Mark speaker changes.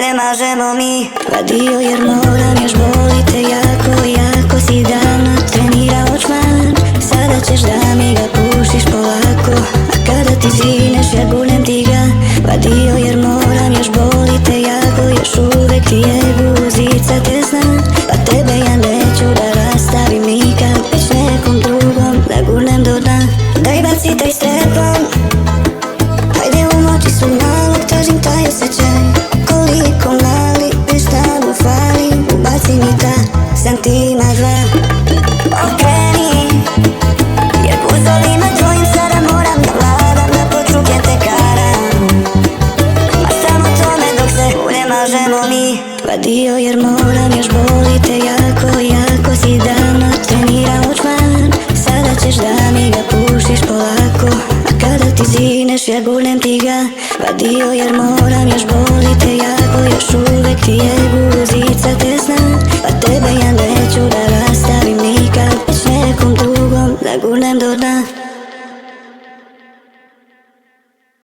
Speaker 1: ulje mažemo mi. Vadio jer moram, još boli te jako, jako si davno trenirao čman. Sada ćeš da mi ga pušiš polako, a kada ti zineš ja guljem ti ga. Vadio jer moram, još boli te jako, još uvek ti je guzica te znam. Pa tebe ja neću da rastavim nikad, već nekom drugom da guljem do dna. Daj baci taj strepon, hajde umoči svoj nalog, tražim taj osjećaj. Koliko mali, već šta mu fali, ubaci mi ta santima dva. Okreni, jer guzovima tvojim sada moram da vladam, da pod ruke te karam. Ma samo tome dok se ulje mažemo mi. Vadio jer moram, još boli te jako, jako si davno trenirao čman. Sada ćeš da mi ga pušiš polako, a kada ti zineš ja guljem ti ga. Vadio jer moram, još boli te jako, još uvek ti je